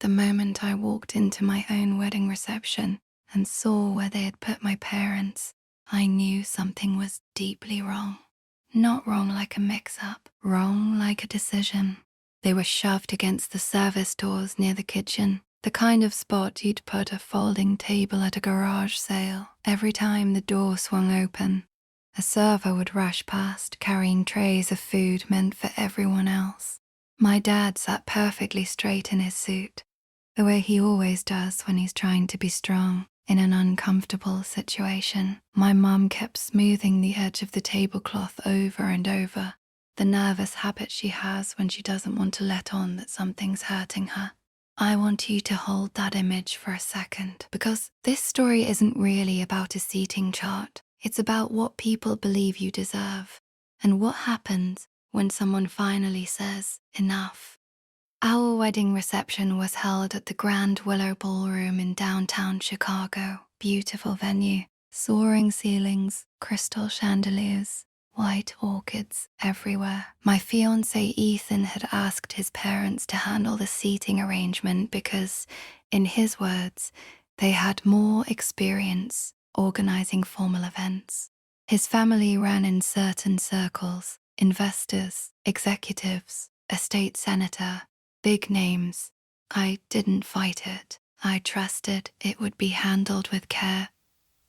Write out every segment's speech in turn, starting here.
the moment I walked into my own wedding reception and saw where they had put my parents, I knew something was deeply wrong. Not wrong like a mix-up, wrong like a decision. They were shoved against the service doors near the kitchen, the kind of spot you'd put a folding table at a garage sale. Every time the door swung open, a server would rush past carrying trays of food meant for everyone else. My dad sat perfectly straight in his suit, the way he always does when he's trying to be strong in an uncomfortable situation. My mum kept smoothing the edge of the tablecloth over and over, the nervous habit she has when she doesn't want to let on that something's hurting her. I want you to hold that image for a second, because this story isn't really about a seating chart. It's about what people believe you deserve and what happens when someone finally says enough. Our wedding reception was held at the Grand Willow Ballroom in downtown Chicago. Beautiful venue, soaring ceilings, crystal chandeliers, white orchids everywhere. My fiancé Ethan had asked his parents to handle the seating arrangement because, in his words, they had more experience organizing formal events. His family ran in certain circles: investors, executives, a state senator, big names. I didn't fight it. I trusted it would be handled with care.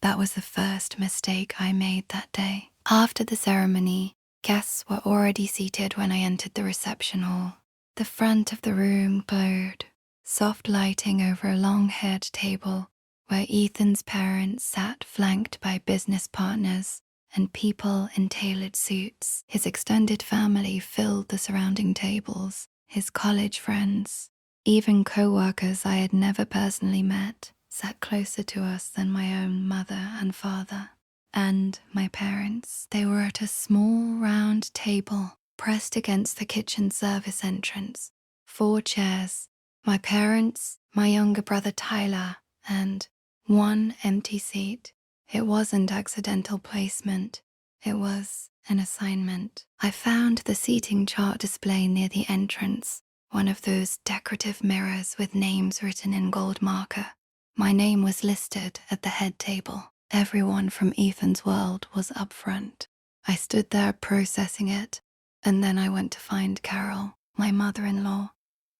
That was the first mistake I made that day. After the ceremony, guests were already seated when I entered the reception hall. The front of the room glowed, soft lighting over a long-haired table where Ethan's parents sat flanked by business partners and people in tailored suits. His extended family filled the surrounding tables, his college friends, even co-workers I had never personally met, sat closer to us than my own mother and father. And my parents, they were at a small round table pressed against the kitchen service entrance. 4 chairs, my parents, my younger brother Tyler, and 1 empty seat. It wasn't accidental placement. It was an assignment. I found the seating chart display near the entrance, one of those decorative mirrors with names written in gold marker. My name was listed at the head table. Everyone from Ethan's world was up front. I stood there processing it, and then I went to find Carol, my mother-in-law.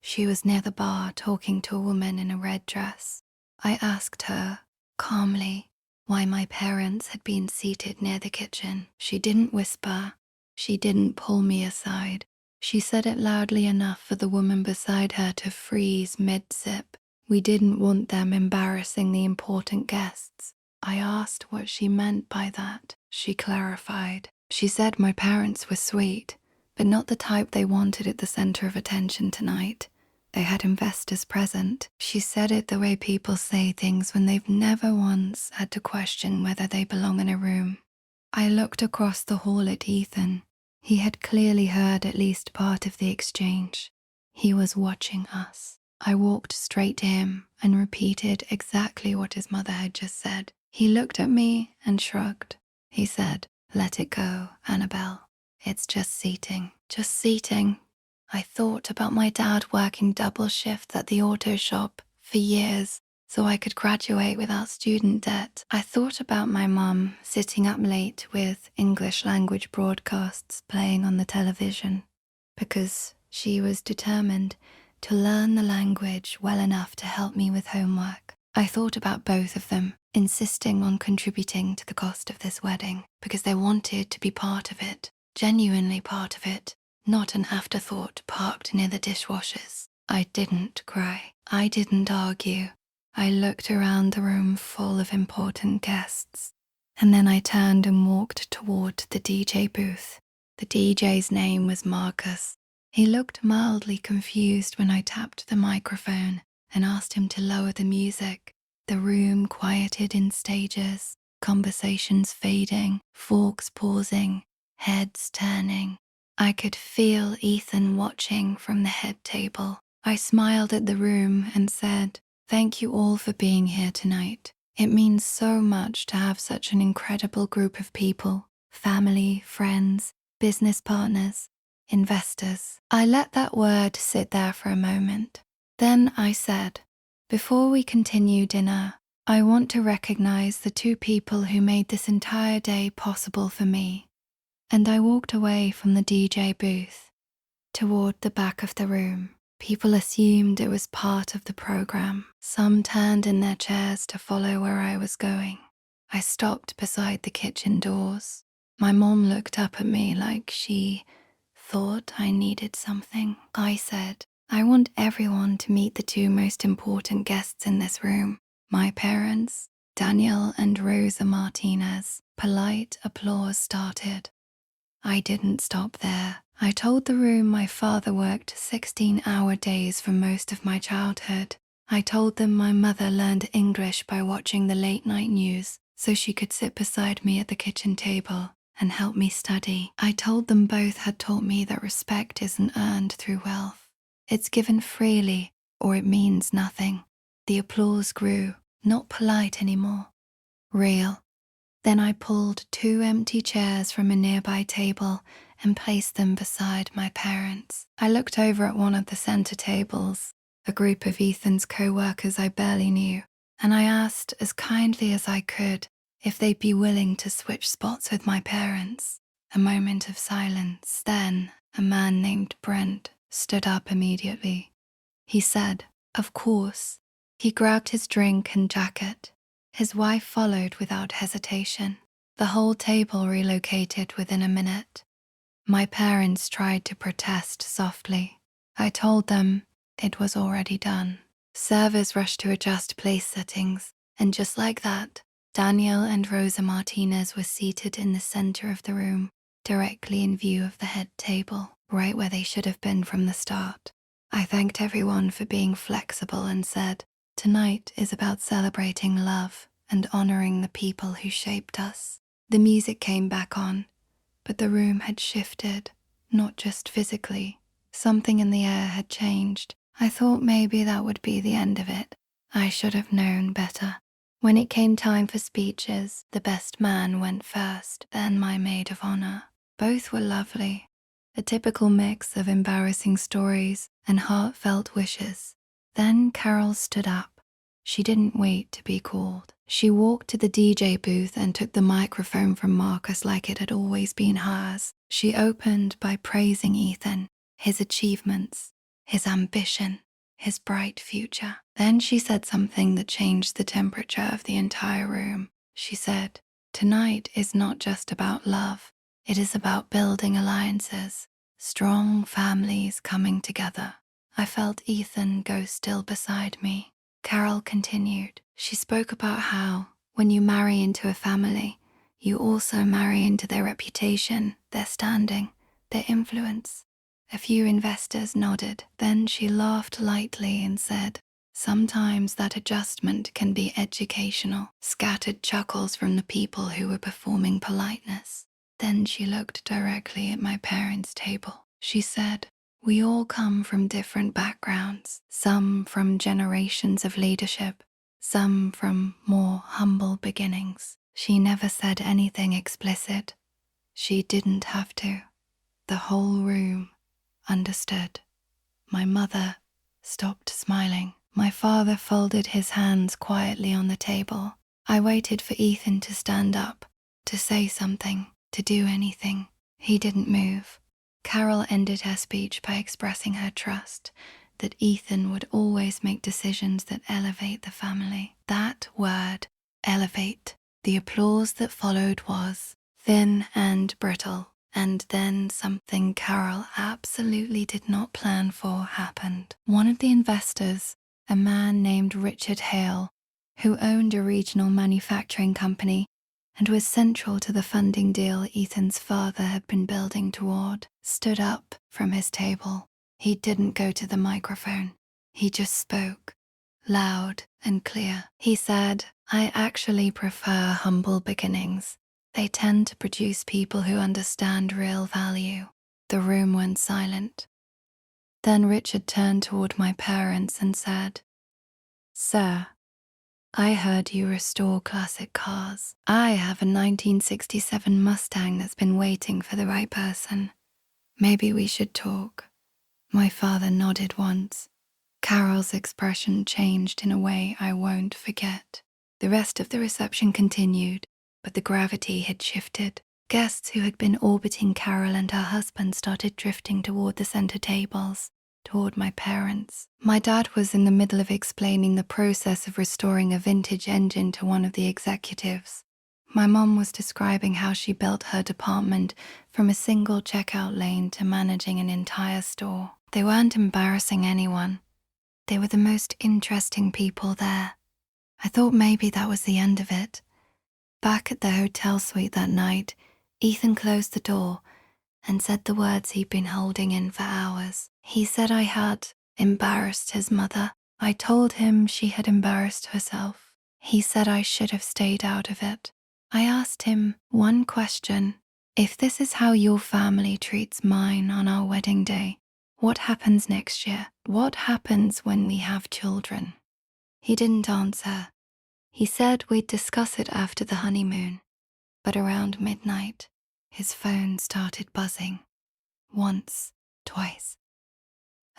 She was near the bar talking to a woman in a red dress. I asked her, calmly, why my parents had been seated near the kitchen. She didn't whisper. She didn't pull me aside. She said it loudly enough for the woman beside her to freeze mid-sip. We didn't want them embarrassing the important guests. I asked what she meant by that. She clarified. She said my parents were sweet, but not the type they wanted at the center of attention tonight. They had investors present. She said it the way people say things when they've never once had to question whether they belong in a room. I looked across the hall at Ethan. He had clearly heard at least part of the exchange. He was watching us. I walked straight to him and repeated exactly what his mother had just said. He looked at me and shrugged. He said, "Let it go, Annabelle. It's just seating. Just seating." I thought about my dad working double shifts at the auto shop for years so I could graduate without student debt. I thought about my mum sitting up late with English language broadcasts playing on the television because she was determined to learn the language well enough to help me with homework. I thought about both of them, insisting on contributing to the cost of this wedding because they wanted to be part of it, genuinely part of it, not an afterthought parked near the dishwashers. I didn't cry. I didn't argue. I looked around the room full of important guests, and then I turned and walked toward the DJ booth. The DJ's name was Marcus. He looked mildly confused when I tapped the microphone and asked him to lower the music. The room quieted in stages, conversations fading, forks pausing, heads turning. I could feel Ethan watching from the head table. I smiled at the room and said, "Thank you all for being here tonight. It means so much to have such an incredible group of people, family, friends, business partners, investors." I let that word sit there for a moment. Then I said, "Before we continue dinner, I want to recognize the two people who made this entire day possible for me." And I walked away from the DJ booth toward the back of the room. People assumed it was part of the program. Some turned in their chairs to follow where I was going. I stopped beside the kitchen doors. My mom looked up at me like she thought I needed something. I said, "I want everyone to meet the two most important guests in this room, my parents, Daniel and Rosa Martinez." Polite applause started. I didn't stop there. I told the room my father worked 16-hour days for most of my childhood. I told them my mother learned English by watching the late-night news so she could sit beside me at the kitchen table and help me study. I told them both had taught me that respect isn't earned through wealth. It's given freely or it means nothing. The applause grew, not polite anymore, real. Then I pulled 2 empty chairs from a nearby table and placed them beside my parents. I looked over at one of the center tables, a group of Ethan's co-workers I barely knew, and I asked as kindly as I could if they'd be willing to switch spots with my parents. A moment of silence. Then a man named Brent stood up immediately. He said, "Of course." He grabbed his drink and jacket. His wife followed without hesitation. The whole table relocated within a minute. My parents tried to protest softly. I told them it was already done. Servers rushed to adjust place settings, and just like that, Daniel and Rosa Martinez were seated in the center of the room, directly in view of the head table, right where they should have been from the start. I thanked everyone for being flexible and said, "Tonight is about celebrating love and honoring the people who shaped us." The music came back on, but the room had shifted, not just physically. Something in the air had changed. I thought maybe that would be the end of it. I should have known better. When it came time for speeches, the best man went first, then my maid of honor. Both were lovely, a typical mix of embarrassing stories and heartfelt wishes. Then Carol stood up. She didn't wait to be called. She walked to the DJ booth and took the microphone from Marcus like it had always been hers. She opened by praising Ethan, his achievements, his ambition, his bright future. Then she said something that changed the temperature of the entire room. She said, "Tonight is not just about love. It is about building alliances, strong families coming together." I felt Ethan go still beside me. Carol continued. She spoke about how, when you marry into a family, you also marry into their reputation, their standing, their influence. A few investors nodded. Then she laughed lightly and said, "Sometimes that adjustment can be educational." Scattered chuckles from the people who were performing politeness. Then she looked directly at my parents' table. She said, "We all come from different backgrounds, some from generations of leadership, some from more humble beginnings." She never said anything explicit. She didn't have to. The whole room understood. My mother stopped smiling. My father folded his hands quietly on the table. I waited for Ethan to stand up, to say something, to do anything. He didn't move. Carol ended her speech by expressing her trust that Ethan would always make decisions that elevate the family. That word, elevate. The applause that followed was thin and brittle. And then something Carol absolutely did not plan for happened. One of the investors, a man named Richard Hale, who owned a regional manufacturing company and was central to the funding deal Ethan's father had been building toward, stood up from his table. He didn't go to the microphone. He just spoke, loud and clear. He said, "I actually prefer humble beginnings. They tend to produce people who understand real value." The room went silent. Then Richard turned toward my parents and said, "Sir, I heard you restore classic cars. I have a 1967 Mustang that's been waiting for the right person. Maybe we should talk." My father nodded once, Carol's expression changed in a way I won't forget. The rest of the reception continued, but the gravity had shifted. Guests who had been orbiting Carol and her husband started drifting toward the center tables, toward my parents. My dad was in the middle of explaining the process of restoring a vintage engine to one of the executives. My mom was describing how she built her department from a single checkout lane to managing an entire store. They weren't embarrassing anyone. They were the most interesting people there. I thought maybe that was the end of it. Back at the hotel suite that night, Ethan closed the door and said the words he'd been holding in for hours. He said I had embarrassed his mother. I told him she had embarrassed herself. He said I should have stayed out of it. I asked him one question. If this is how your family treats mine on our wedding day, what happens next year? What happens when we have children? He didn't answer. He said we'd discuss it after the honeymoon, but around midnight, his phone started buzzing. Once, twice.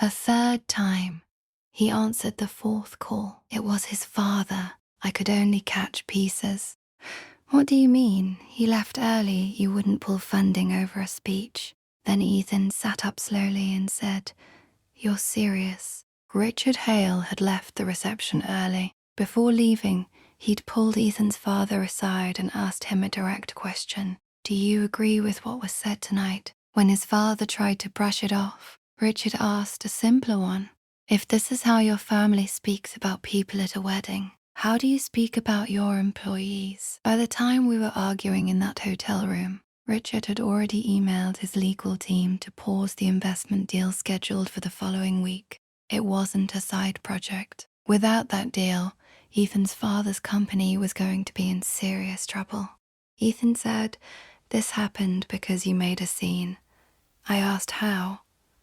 A third time, he answered the fourth call. It was his father. I could only catch pieces. What do you mean? He left early, you wouldn't pull funding over a speech. Then Ethan sat up slowly and said, You're serious. Richard Hale had left the reception early. Before leaving, he'd pulled Ethan's father aside and asked him a direct question. Do you agree with what was said tonight? When his father tried to brush it off, Richard asked a simpler one. If this is how your family speaks about people at a wedding, how do you speak about your employees? By the time we were arguing in that hotel room, Richard had already emailed his legal team to pause the investment deal scheduled for the following week. It wasn't a side project. Without that deal, Ethan's father's company was going to be in serious trouble. Ethan said, This happened because you made a scene. I asked how.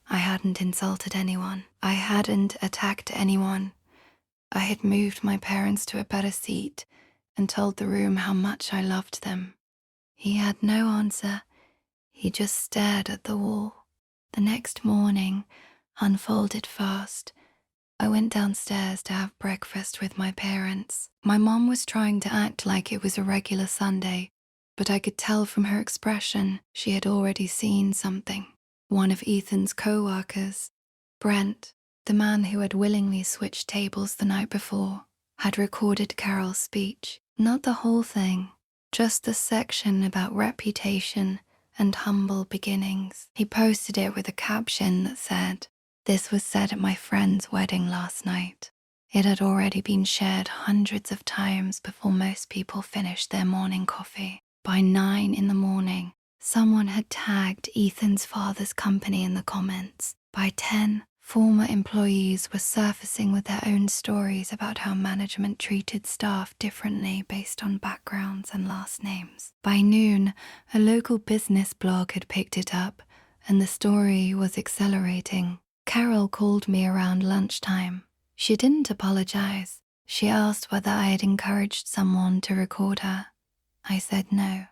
I hadn't insulted anyone. I hadn't attacked anyone. I had moved my parents to a better seat and told the room how much I loved them. He had no answer. He just stared at the wall. The next morning unfolded fast. I went downstairs to have breakfast with my parents. My mom was trying to act like it was a regular Sunday, but I could tell from her expression she had already seen something. One of Ethan's co-workers, Brent, the man who had willingly switched tables the night before, had recorded Carol's speech. Not the whole thing, just the section about reputation and humble beginnings. He posted it with a caption that said, This was said at my friend's wedding last night. It had already been shared hundreds of times before most people finished their morning coffee. By 9 in the morning, someone had tagged Ethan's father's company in the comments. By 10, former employees were surfacing with their own stories about how management treated staff differently based on backgrounds and last names. By noon, a local business blog had picked it up, and the story was accelerating. Carol called me around lunchtime. She didn't apologize. She asked whether I had encouraged someone to record her. I said no.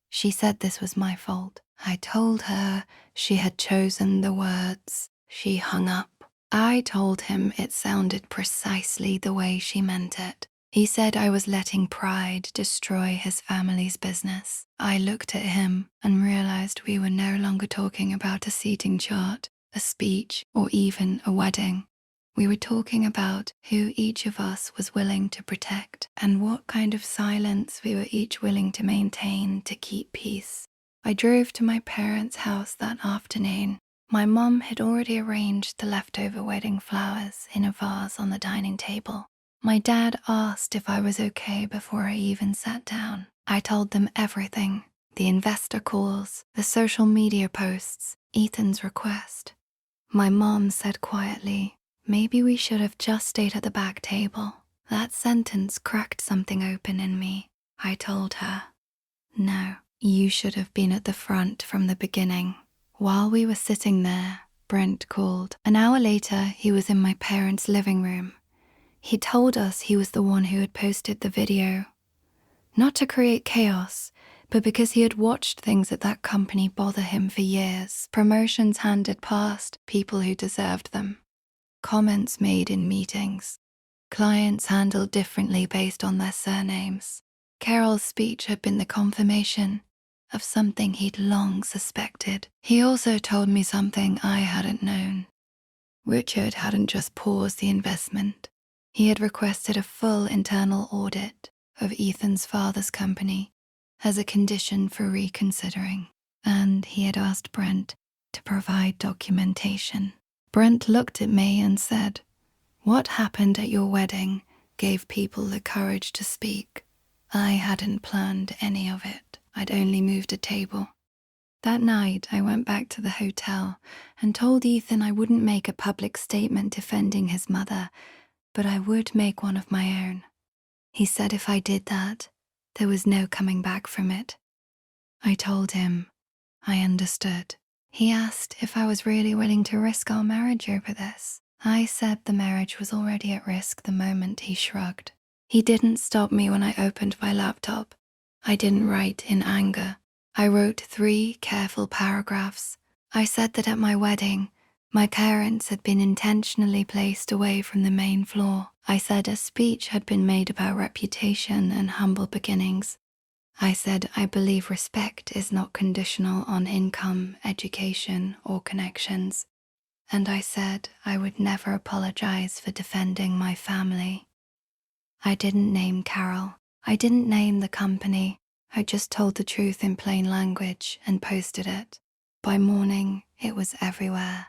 She said this was my fault. I told her she had chosen the words. She hung up. I told him it sounded precisely the way she meant it. He said I was letting pride destroy his family's business. I looked at him and realized we were no longer talking about a seating chart, a speech, or even a wedding. We were talking about who each of us was willing to protect and what kind of silence we were each willing to maintain to keep peace. I drove to my parents' house that afternoon. My mom had already arranged the leftover wedding flowers in a vase on the dining table. My dad asked if I was okay before I even sat down. I told them everything, the investor calls, the social media posts, Ethan's request. My mom said quietly, Maybe we should have just stayed at the back table. That sentence cracked something open in me. I told her, No, you should have been at the front from the beginning. While we were sitting there, Brent called. An hour later, he was in my parents' living room. He told us he was the one who had posted the video. Not to create chaos, but because he had watched things at that company bother him for years, promotions handed past people who deserved them. comments made in meetings, clients handled differently based on their surnames. Carol's speech had been the confirmation of something he'd long suspected. He also told me something I hadn't known. Richard hadn't just paused the investment. He had requested a full internal audit of Ethan's father's company as a condition for reconsidering, and he had asked Brent to provide documentation. Brent looked at me and said, "What happened at your wedding gave people the courage to speak. I hadn't planned any of it. I'd only moved a table." That night, I went back to the hotel and told Ethan I wouldn't make a public statement defending his mother, but I would make one of my own. He said if I did that, there was no coming back from it. I told him I understood. He asked if I was really willing to risk our marriage over this. I said the marriage was already at risk the moment he shrugged. He didn't stop me when I opened my laptop. I didn't write in anger. I wrote 3 careful paragraphs. I said that at my wedding, my parents had been intentionally placed away from the main floor. I said a speech had been made about reputation and humble beginnings. I said I believe respect is not conditional on income, education, or connections. And I said I would never apologize for defending my family. I didn't name Carol. I didn't name the company. I just told the truth in plain language and posted it. By morning, it was everywhere.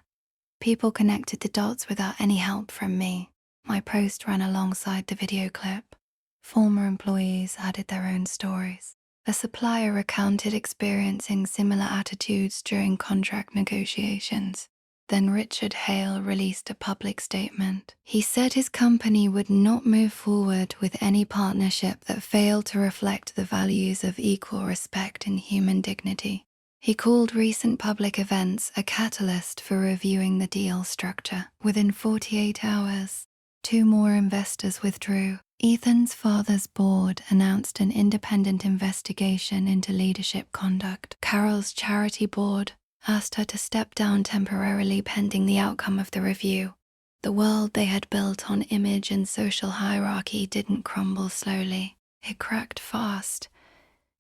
People connected the dots without any help from me. My post ran alongside the video clip. Former employees added their own stories. A supplier recounted experiencing similar attitudes during contract negotiations. Then Richard Hale released a public statement. He said his company would not move forward with any partnership that failed to reflect the values of equal respect and human dignity. He called recent public events a catalyst for reviewing the deal structure. Within 48 hours, 2 more investors withdrew. Ethan's father's board announced an independent investigation into leadership conduct. Carol's charity board asked her to step down temporarily pending the outcome of the review. The world they had built on image and social hierarchy didn't crumble slowly. It cracked fast.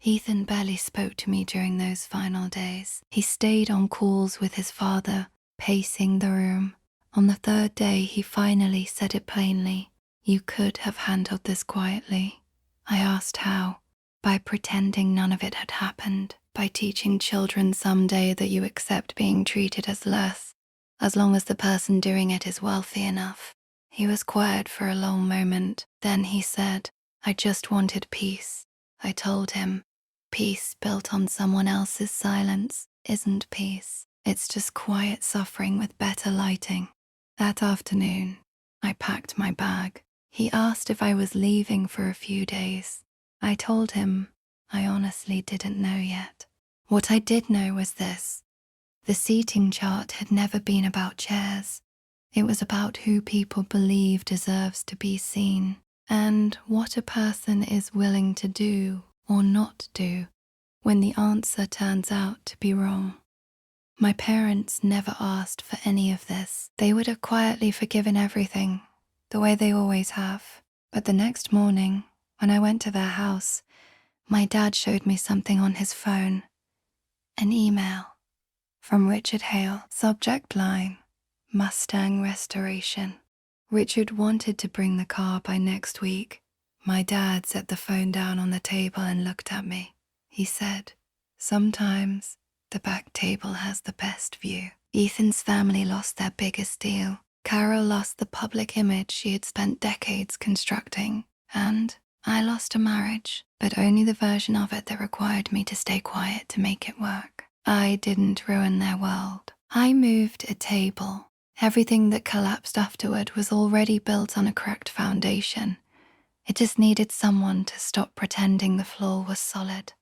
Ethan barely spoke to me during those final days. He stayed on calls with his father, pacing the room. On the 3rd day, he finally said it plainly. "You could have handled this quietly." I asked how. By pretending none of it had happened. By teaching children someday that you accept being treated as less, as long as the person doing it is wealthy enough. He was quiet for a long moment. Then he said, "I just wanted peace." I told him, peace built on someone else's silence isn't peace. It's just quiet suffering with better lighting. That afternoon, I packed my bag. He asked if I was leaving for a few days. I told him I honestly didn't know yet. What I did know was this. The seating chart had never been about chairs. It was about who people believe deserves to be seen, and what a person is willing to do or not do when the answer turns out to be wrong. My parents never asked for any of this. They would have quietly forgiven everything, the way they always have. But the next morning, when I went to their house, my dad showed me something on his phone. An email from Richard Hale. Subject line, Mustang Restoration. Richard wanted to bring the car by next week. My dad set the phone down on the table and looked at me. He said, "Sometimes the back table has the best view." Ethan's family lost their biggest deal. Carol lost the public image she had spent decades constructing. And I lost a marriage, but only the version of it that required me to stay quiet to make it work. I didn't ruin their world. I moved a table. Everything that collapsed afterward was already built on a cracked foundation. It just needed someone to stop pretending the floor was solid.